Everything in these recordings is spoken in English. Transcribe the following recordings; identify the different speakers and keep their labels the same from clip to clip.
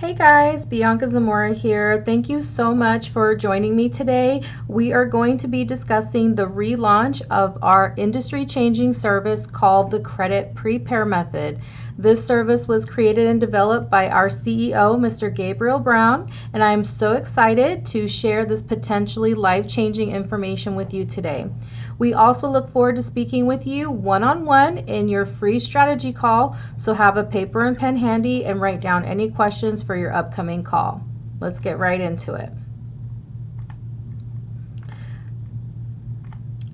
Speaker 1: Hey guys, Bianca Zamora here. Thank you so much for joining me today. We are going to be discussing the relaunch of our industry-changing service called the Credit Prepare Method. This service was created and developed by our CEO, Mr. Gabriel Brown, and I am so excited to share this potentially life-changing information with you today. We also look forward to speaking with you one-on-one in your free strategy call, so have a paper and pen handy and write down any questions for your upcoming call. Let's get right into it.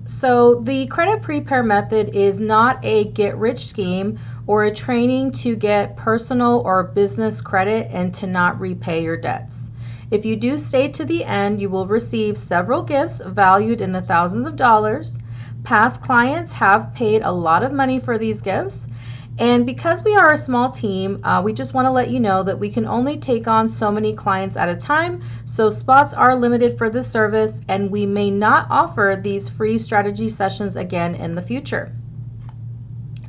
Speaker 1: So the credit prepare method is not a get-rich scheme or a training to get personal or business credit and to not repay your debts. If you do stay to the end, you will receive several gifts valued in the thousands of dollars. Past clients have paid a lot of money for these gifts. And because we are a small team, we just want to let you know that we can only take on so many clients at a time. So spots are limited for this service, and we may not offer these free strategy sessions again in the future.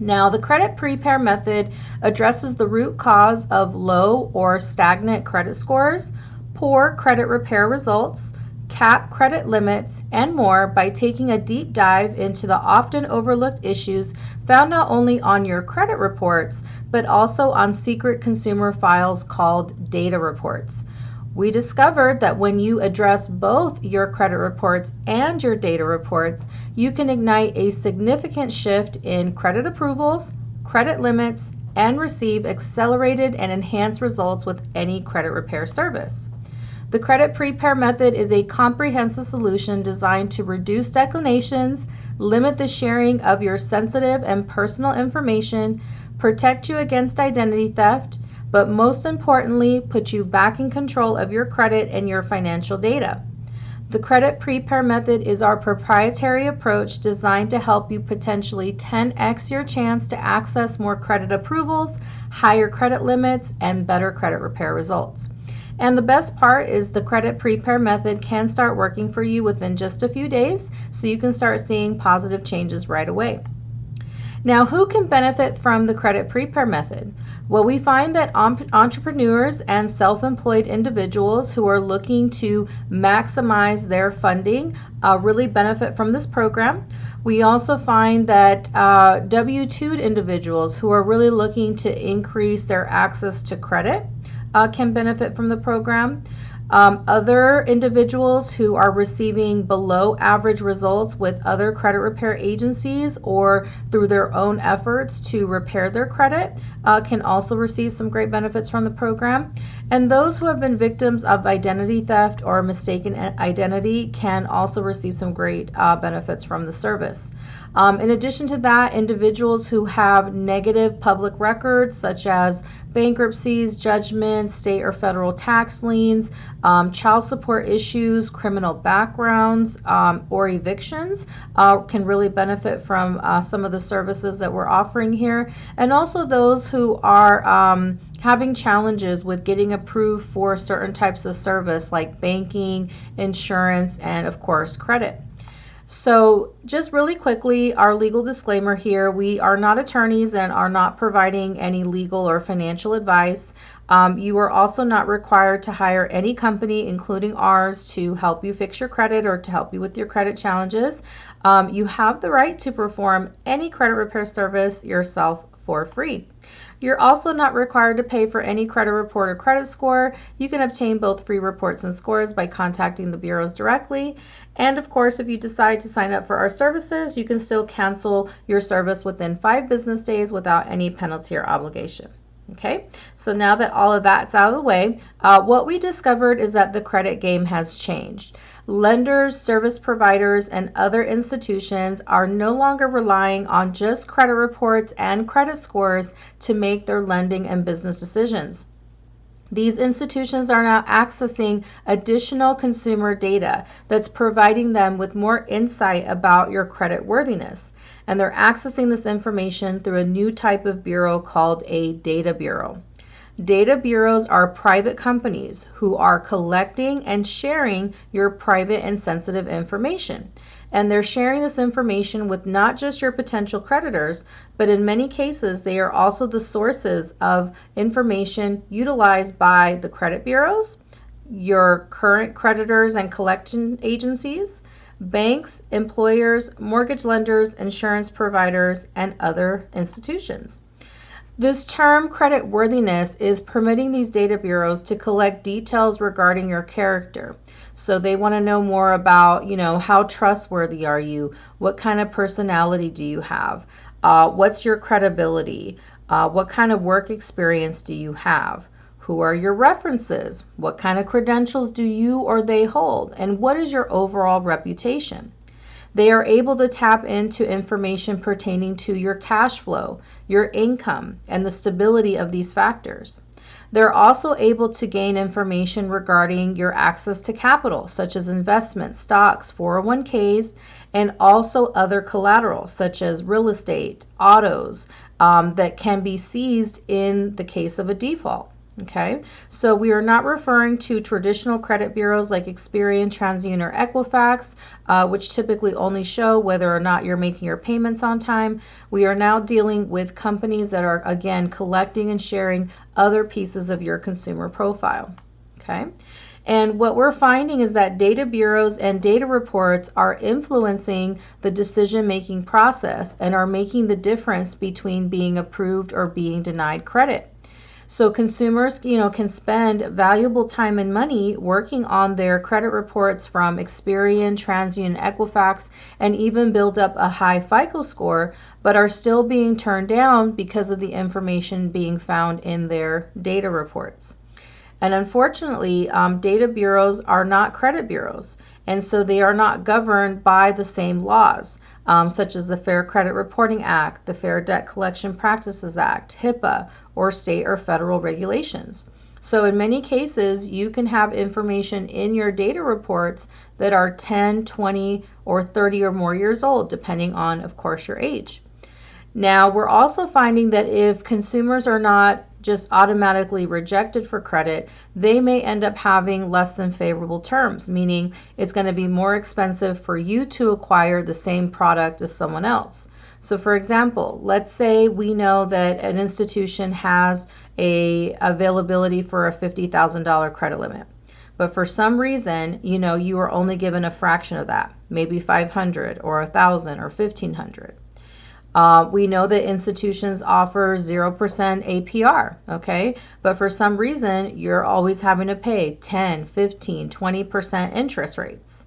Speaker 1: Now, the credit prepare method addresses the root cause of low or stagnant credit scores, poor credit repair results, cap credit limits, and more by taking a deep dive into the often overlooked issues found not only on your credit reports, but also on secret consumer files called data reports. We discovered that when you address both your credit reports and your data reports, you can ignite a significant shift in credit approvals, credit limits, and receive accelerated and enhanced results with any credit repair service. The credit prepare method is a comprehensive solution designed to reduce declinations, limit the sharing of your sensitive and personal information, protect you against identity theft, but most importantly, put you back in control of your credit and your financial data. The credit prepare method is our proprietary approach designed to help you potentially 10x your chance to access more credit approvals, higher credit limits, and better credit repair results. And the best part is the credit prepare method can start working for you within just a few days, so you can start seeing positive changes right away. Now, who can benefit from the credit prepare method? Well, we find that entrepreneurs and self-employed individuals who are looking to maximize their funding really benefit from this program. We also find that W-2 individuals who are really looking to increase their access to credit can benefit from the program. Other individuals who are receiving below average results with other credit repair agencies or through their own efforts to repair their credit can also receive some great benefits from the program. And those who have been victims of identity theft or mistaken identity can also receive some great benefits from the service. In addition to that, individuals who have negative public records such as bankruptcies, judgments, state or federal tax liens, child support issues, criminal backgrounds, or evictions can really benefit from some of the services that we're offering here. And also those who are having challenges with getting approved for certain types of service like banking, insurance, and of course credit. So just really quickly, our legal disclaimer here, we are not attorneys and are not providing any legal or financial advice. You are also not required to hire any company, including ours, to help you fix your credit or to help you with your credit challenges. You have the right to perform any credit repair service yourself for free. You're also not required to pay for any credit report or credit score. You can obtain both free reports and scores by contacting the bureaus directly. And of course, if you decide to sign up for our services, you can still cancel your service within 5 business days without any penalty or obligation. Okay, so now that all of that's out of the way, what we discovered is that the credit game has changed. Lenders, service providers, and other institutions are no longer relying on just credit reports and credit scores to make their lending and business decisions. These institutions are now accessing additional consumer data that's providing them with more insight about your credit worthiness. And they're accessing this information through a new type of bureau called a data bureau. Data bureaus are private companies who are collecting and sharing your private and sensitive information. And they're sharing this information with not just your potential creditors, but in many cases, they are also the sources of information utilized by the credit bureaus, your current creditors and collection agencies, banks, employers, mortgage lenders, insurance providers, and other institutions. This term creditworthiness is permitting these data bureaus to collect details regarding your character. So they want to know more about, how trustworthy are you? What kind of personality do you have? What's your credibility? What kind of work experience do you have? Who are your references? What kind of credentials do you or they hold? And what is your overall reputation? They are able to tap into information pertaining to your cash flow, your income, and the stability of these factors. They're also able to gain information regarding your access to capital, such as investments, stocks, 401ks, and also other collateral, such as real estate, autos, that can be seized in the case of a default. Okay, so we are not referring to traditional credit bureaus like Experian, TransUnion, or Equifax, which typically only show whether or not you're making your payments on time. We are now dealing with companies that are, again, collecting and sharing other pieces of your consumer profile. Okay, and what we're finding is that data bureaus and data reports are influencing the decision-making process and are making the difference between being approved or being denied credit. So consumers, can spend valuable time and money working on their credit reports from Experian, TransUnion, Equifax, and even build up a high FICO score, but are still being turned down because of the information being found in their data reports. And unfortunately, data bureaus are not credit bureaus, and so they are not governed by the same laws, such as the Fair Credit Reporting Act, the Fair Debt Collection Practices Act, HIPAA, or state or federal regulations. So in many cases, you can have information in your data reports that are 10, 20, or 30 or more years old, depending on, of course, your age. Now, we're also finding that if consumers are not just automatically rejected for credit, they may end up having less than favorable terms, meaning it's going to be more expensive for you to acquire the same product as someone else. So for example, let's say we know that an institution has a availability for a $50,000 credit limit. But for some reason, you are only given a fraction of that, maybe 500 or 1,000 or 1,500. We know that institutions offer 0% APR, okay? But for some reason, you're always having to pay 10, 15, 20% interest rates.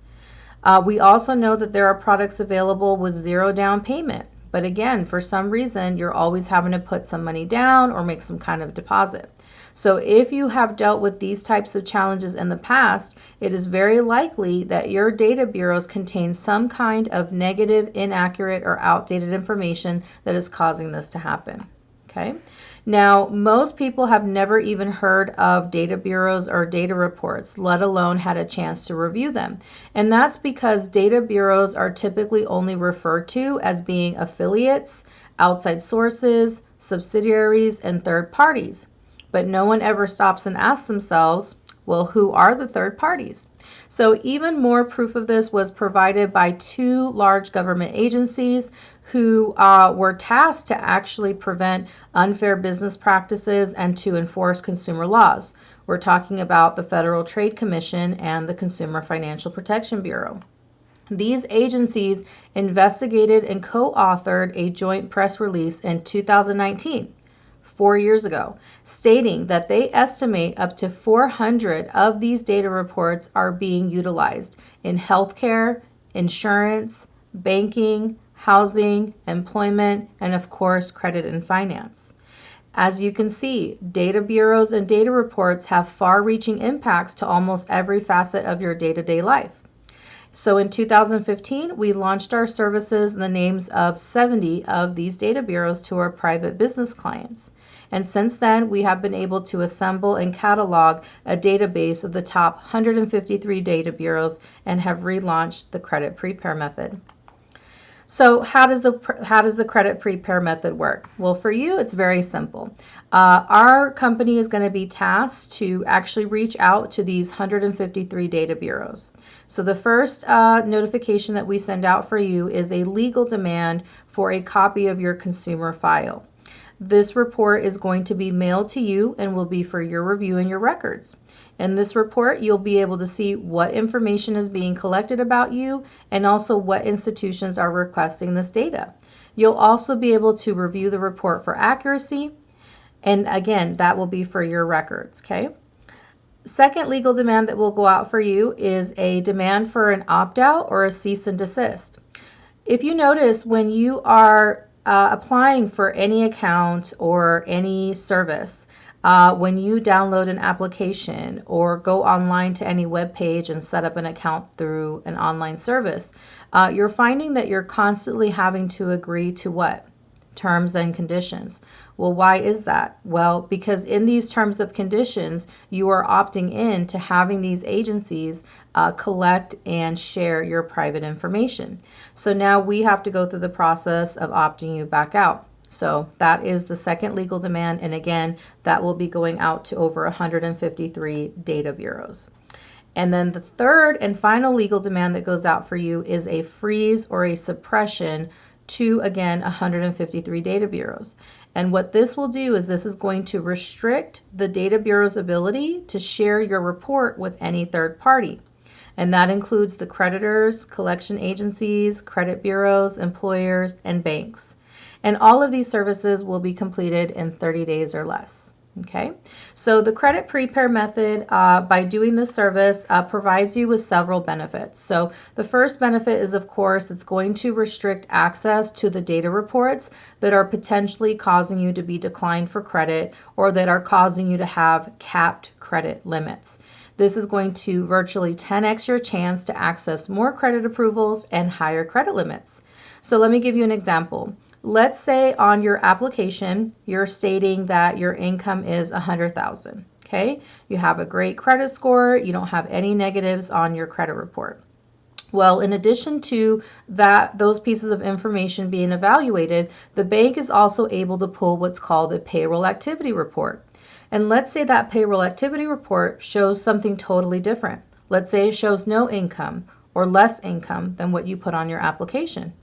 Speaker 1: We also know that there are products available with 0 down payment. But again, for some reason, you're always having to put some money down or make some kind of deposit. So if you have dealt with these types of challenges in the past, it is very likely that your data bureaus contain some kind of negative, inaccurate, or outdated information that is causing this to happen. Okay. Now, most people have never even heard of data bureaus or data reports, let alone had a chance to review them. And that's because data bureaus are typically only referred to as being affiliates, outside sources, subsidiaries, and third parties. But no one ever stops and asks themselves, well, who are the third parties? So even more proof of this was provided by 2 large government agencies who were tasked to actually prevent unfair business practices and to enforce consumer laws. We're talking about the Federal Trade Commission and the Consumer Financial Protection Bureau. These agencies investigated and co-authored a joint press release in 2019. 4 years ago, stating that they estimate up to 400 of these data reports are being utilized in healthcare, insurance, banking, housing, employment, and of course, credit and finance. As you can see, data bureaus and data reports have far-reaching impacts to almost every facet of your day-to-day life. So in 2015, we launched our services in the names of 70 of these data bureaus to our private business clients. And since then, we have been able to assemble and catalog a database of the top 153 data bureaus and have relaunched the credit prepare method. So how does the credit prepare method work? Well, for you, it's very simple. Our company is going to be tasked to actually reach out to these 153 data bureaus. So the first notification that we send out for you is a legal demand for a copy of your consumer file. This report is going to be mailed to you and will be for your review and your records. In this report, you'll be able to see what information is being collected about you and also what institutions are requesting this data. You'll also be able to review the report for accuracy, and again, that will be for your records, okay? Second legal demand that will go out for you is a demand for an opt-out or a cease and desist. If you notice, when you are applying for any account or any service, when you download an application or go online to any web page and set up an account through an online service, you're finding that you're constantly having to agree to what? Terms and conditions. Well, why is that? Well, because in these terms of conditions, you are opting in to having these agencies collect and share your private information. So now we have to go through the process of opting you back out. So that is the second legal demand, and again, that will be going out to over 153 data bureaus. And then the third and final legal demand that goes out for you is a freeze or a suppression to, again, 153 data bureaus. And what this will do is this is going to restrict the data bureau's ability to share your report with any third party. And that includes the creditors, collection agencies, credit bureaus, employers, and banks. And all of these services will be completed in 30 days or less. Okay, so the credit prepare method, by doing this service, provides you with several benefits. So the first benefit is, of course, it's going to restrict access to the data reports that are potentially causing you to be declined for credit or that are causing you to have capped credit limits. This is going to virtually 10x your chance to access more credit approvals and higher credit limits. So let me give you an example. Let's say on your application, you're stating that your income is $100,000, okay? You have a great credit score, you don't have any negatives on your credit report. Well, in addition to that, those pieces of information being evaluated, the bank is also able to pull what's called a payroll activity report. And let's say that payroll activity report shows something totally different. Let's say it shows no income or less income than what you put on your application.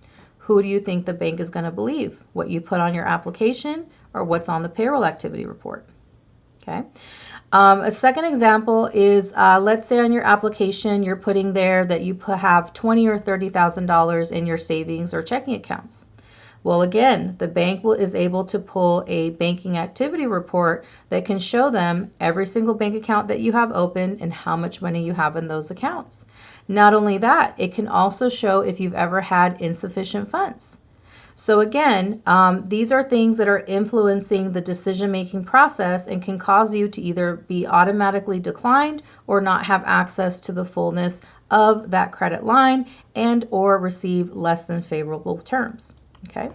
Speaker 1: Who do you think the bank is going to believe? What you put on your application or what's on the payroll activity report? Okay. A second example is, let's say on your application you're putting there that you have $20,000 or $30,000 in your savings or checking accounts. Well, again, the bank is able to pull a banking activity report that can show them every single bank account that you have open and how much money you have in those accounts. Not only that, it can also show if you've ever had insufficient funds. So again, these are things that are influencing the decision-making process and can cause you to either be automatically declined or not have access to the fullness of that credit line and or receive less than favorable terms. Okay,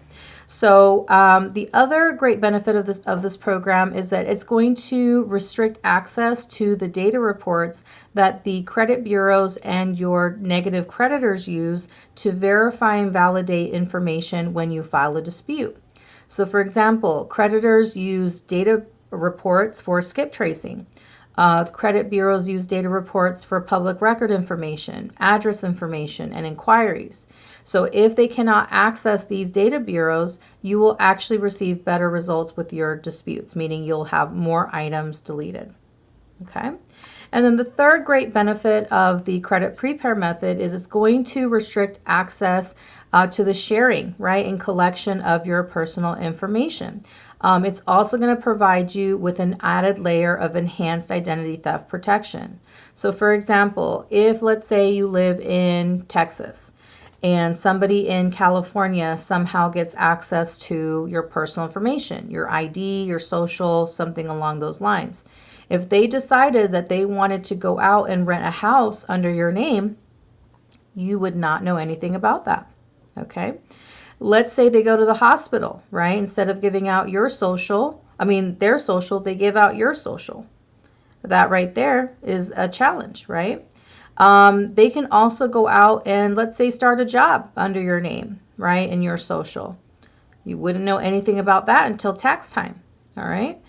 Speaker 1: so the other great benefit of this program is that it's going to restrict access to the data reports that the credit bureaus and your negative creditors use to verify and validate information when you file a dispute. So for example, creditors use data reports for skip tracing. Credit bureaus use data reports for public record information, address information, and inquiries. So if they cannot access these data bureaus, you will actually receive better results with your disputes, meaning you'll have more items deleted. Okay. And then the third great benefit of the credit prepare method is it's going to restrict access to the sharing, right, and collection of your personal information. It's also going to provide you with an added layer of enhanced identity theft protection. So for example, if let's say you live in Texas and somebody in California somehow gets access to your personal information, your ID, your social, something along those lines. If they decided that they wanted to go out and rent a house under your name, you would not know anything about that. Okay. Let's say they go to the hospital, right? Instead of giving out your social, their social, they give out your social. That right there is a challenge, right? They can also go out and let's say start a job under your name. right, and your social. You wouldn't know anything about that until tax time, all right?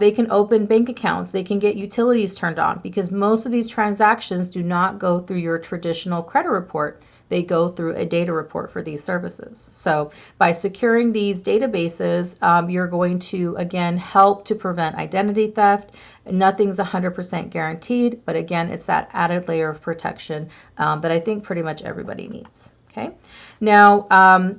Speaker 1: They can open bank accounts. They can get utilities turned on because most of these transactions do not go through your traditional credit report. They go through a data report for these services. So by securing these databases, you're going to, again, help to prevent identity theft. Nothing's 100% guaranteed, but again, it's that added layer of protection that I think pretty much everybody needs. Okay, now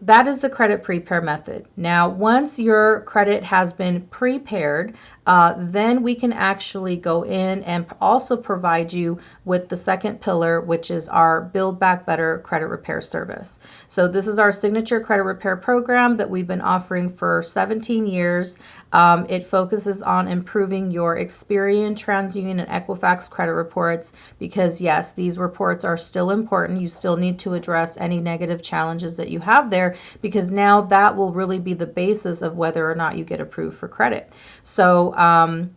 Speaker 1: that is the credit prepare method. Now, once your credit has been prepared, then we can actually go in and also provide you with the second pillar, which is our Build Back Better credit repair service. So this is our signature credit repair program that we've been offering for 17 years. It focuses on improving your Experian, TransUnion, and Equifax credit reports because, yes, these reports are still important. You still need to address any negative challenges that you have there because now that will really be the basis of whether or not you get approved for credit. So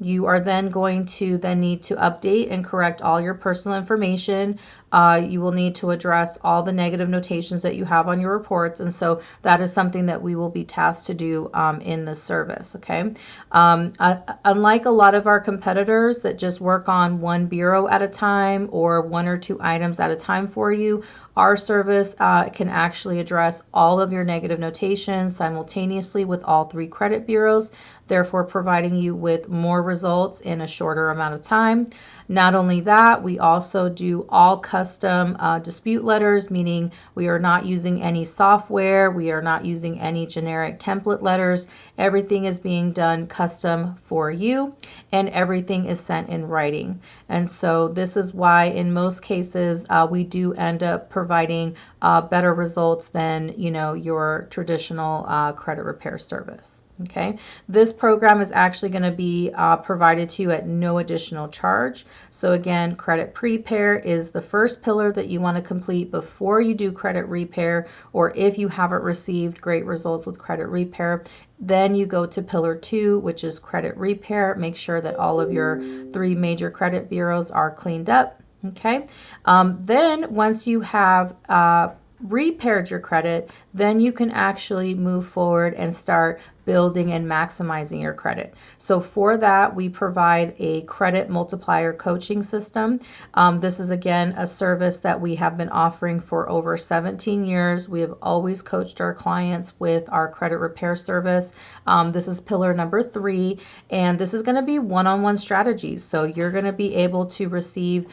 Speaker 1: you are then going to need to update and correct all your personal information. You will need to address all the negative notations that you have on your reports, and so that is something that we will be tasked to do in this service. Okay, unlike a lot of our competitors that just work on one bureau at a time or one or two items at a time for you, our service can actually address all of your negative notations simultaneously with all three credit bureaus, therefore providing you with more results in a shorter amount of time. Not only that, we also do all custom dispute letters, meaning we are not using any software, we are not using any generic template letters. Everything is being done custom for you, and everything is sent in writing. And so this is why in most cases we do end up providing better results than, you know, your traditional credit repair service. Okay, this program is actually going to be provided to you at no additional charge. So again, credit prepare is the first pillar that you want to complete before you do credit repair, or if you haven't received great results with credit repair, then you go to pillar 2, which is credit repair. Make sure that all of your 3 major credit bureaus are cleaned up. Okay, then once you have repaired your credit, then you can actually move forward and start building and maximizing your credit. So for that, we provide a credit multiplier coaching system. This is again a service that we have been offering for over 17 years. We have always coached our clients with our credit repair service. This is pillar number 3, and this is going to be one-on-one strategies. So you're going to be able to receive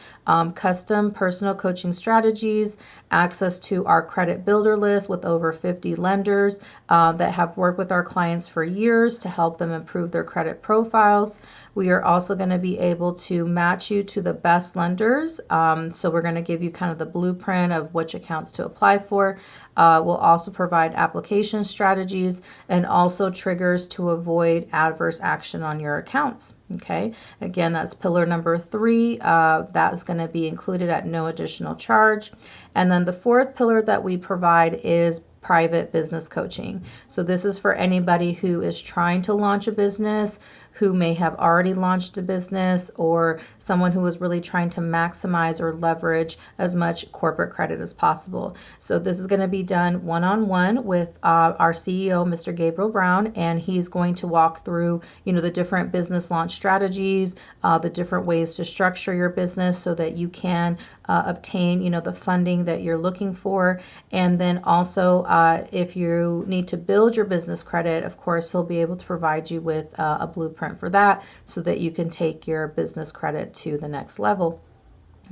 Speaker 1: custom personal coaching strategies, access to our credit builder list with over 50 lenders that have worked with our clients for years to help them improve their credit profiles. We are also going to be able to match you to the best lenders. So we're going to give you kind of the blueprint of which accounts to apply for. We'll also provide application strategies and also triggers to avoid adverse action on your accounts. Okay, again, that's pillar number 3. That is going to be included at no additional charge. And then the 4th pillar that we provide is private business coaching. So this is for anybody who is trying to launch a business, who may have already launched a business, or someone who is really trying to maximize or leverage as much corporate credit as possible. So this is going to be done one-on-one with our CEO, Mr. Gabriel Brown, and he's going to walk through, you know, the different business launch strategies, the different ways to structure your business so that you can obtain, you know, the funding that you're looking for. And then also, if you need to build your business credit, of course, he'll be able to provide you with a blueprint for that so that you can take your business credit to the next level.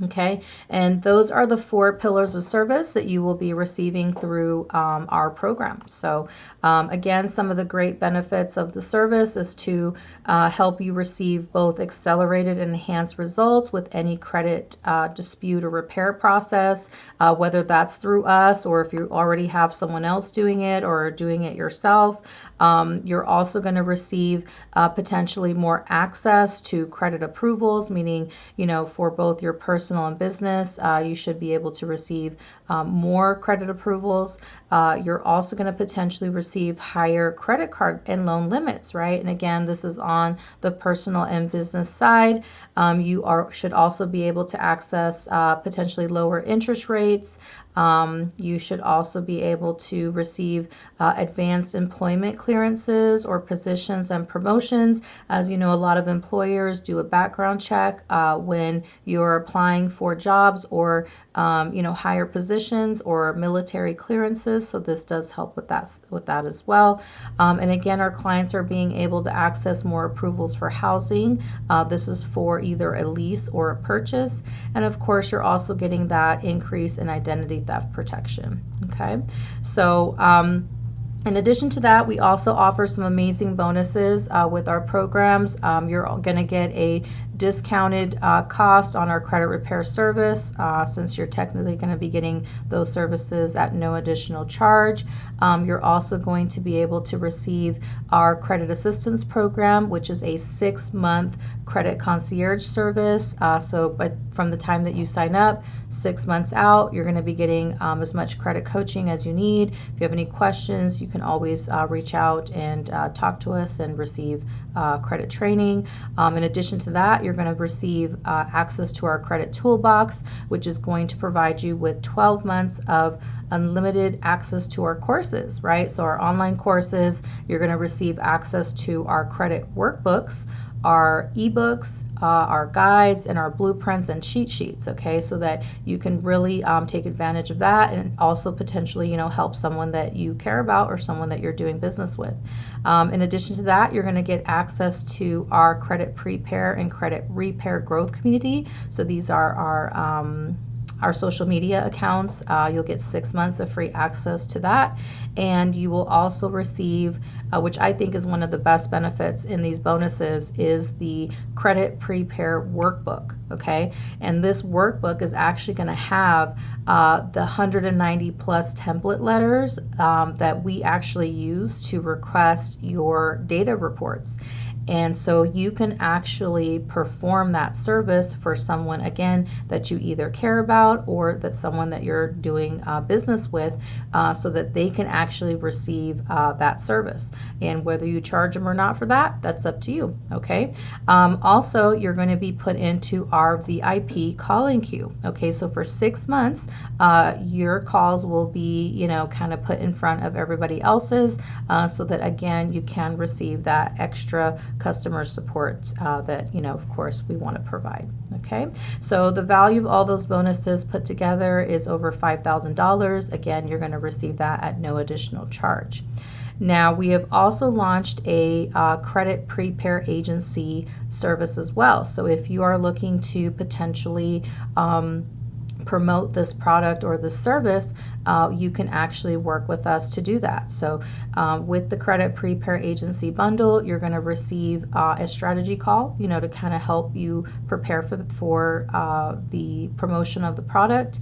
Speaker 1: Okay, and those are the 4 pillars of service that you will be receiving through our program. So again, some of the great benefits of the service is to help you receive both accelerated and enhanced results with any credit dispute or repair process, whether that's through us or if you already have someone else doing it or doing it yourself. You're also going to receive potentially more access to credit approvals, meaning, you know, for both your personal personal and business, you should be able to receive more credit approvals. You're also going to potentially receive higher credit card and loan limits, right? And again, this is on the personal and business side. You should also be able to access potentially lower interest rates. You should also be able to receive advanced employment clearances or positions and promotions. As you know, a lot of employers do a background check when you're applying for jobs or higher positions or military clearances. So this does help with that as well. And again, our clients are being able to access more approvals for housing. This is for either a lease or a purchase. And of course, you're also getting that increase in identity theft protection. Okay, so in addition to that, we also offer some amazing bonuses with our programs. You're going to get a discounted cost on our credit repair service since you're technically going to be getting those services at no additional charge. You're also going to be able to receive our credit assistance program, which is a 6-month credit concierge service. But from the time that you sign up, 6 months out, you're going to be getting as much credit coaching as you need. If you have any questions, you can always reach out and talk to us and receive credit training. In addition to that, you're going to receive access to our credit toolbox, which is going to provide you with 12 months of unlimited access to our courses, right? So our online courses, you're going to receive access to our credit workbooks, our ebooks, our guides, and our blueprints and cheat sheets, okay, so that you can really take advantage of that and also potentially, help someone that you care about or someone that you're doing business with. In addition to that, you're going to get access to our credit prepare and credit repair growth community. So these are our social media accounts. You'll get 6 months of free access to that, and you will also receive, which I think is one of the best benefits in these bonuses, is the credit prepare workbook, okay? And this workbook is actually going to have the 190 plus template letters that we actually use to request your data reports. And so you can actually perform that service for someone, again, that you either care about or that someone that you're doing business with, so that they can actually receive that service. And whether you charge them or not for that, that's up to you, okay? Also, you're going to be put into our VIP calling queue, okay? So for 6 months, your calls will be, kind of put in front of everybody else's, so that, again, you can receive that extra customer support that, of course, we want to provide. Okay, so the value of all those bonuses put together is over $5,000. Again, you're going to receive that at no additional charge. Now, we have also launched a credit prepare agency service as well. So if you are looking to potentially promote this product or this service, you can actually work with us to do that. So with the credit prepare agency bundle, you're going to receive a strategy call, to kind of help you prepare for the promotion of the product.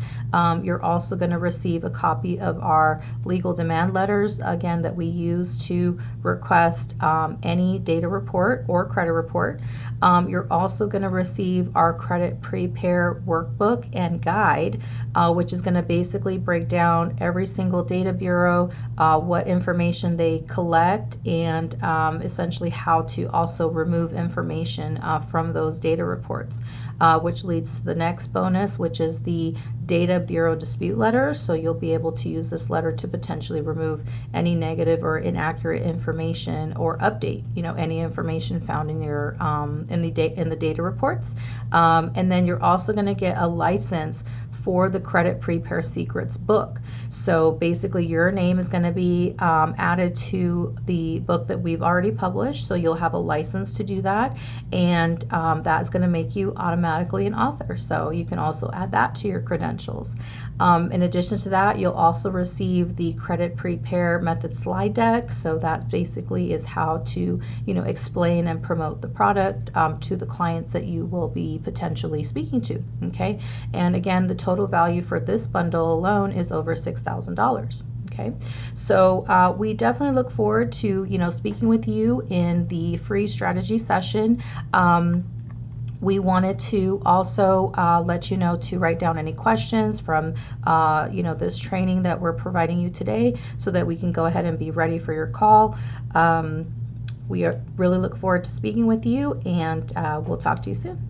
Speaker 1: You're also going to receive a copy of our legal demand letters, again, that we use to request any data report or credit report. You're also going to receive our credit prepare workbook and guide, which is going to basically break down every single data bureau, what information they collect, and essentially how to also remove information from those data reports, which leads to the next bonus, which is the data bureau dispute letter. So you'll be able to use this letter to potentially remove any negative or inaccurate information or update, any information found in your in the data reports. And then you're also going to get a license for the Credit Prepare Secrets book. So basically your name is going to be added to the book that we've already published, so you'll have a license to do that, and that's going to make you automatically an author, so you can also add that to your credentials. In addition to that, you'll also receive the Credit Prepare Method slide deck, so that basically is how to explain and promote the product to the clients that you will be potentially speaking to. Okay, and again, the total value for this bundle alone is over $6,000. Okay, so we definitely look forward to speaking with you in the free strategy session. We wanted to also let you know to write down any questions from this training that we're providing you today, so that we can go ahead and be ready for your call. We really look forward to speaking with you, and we'll talk to you soon.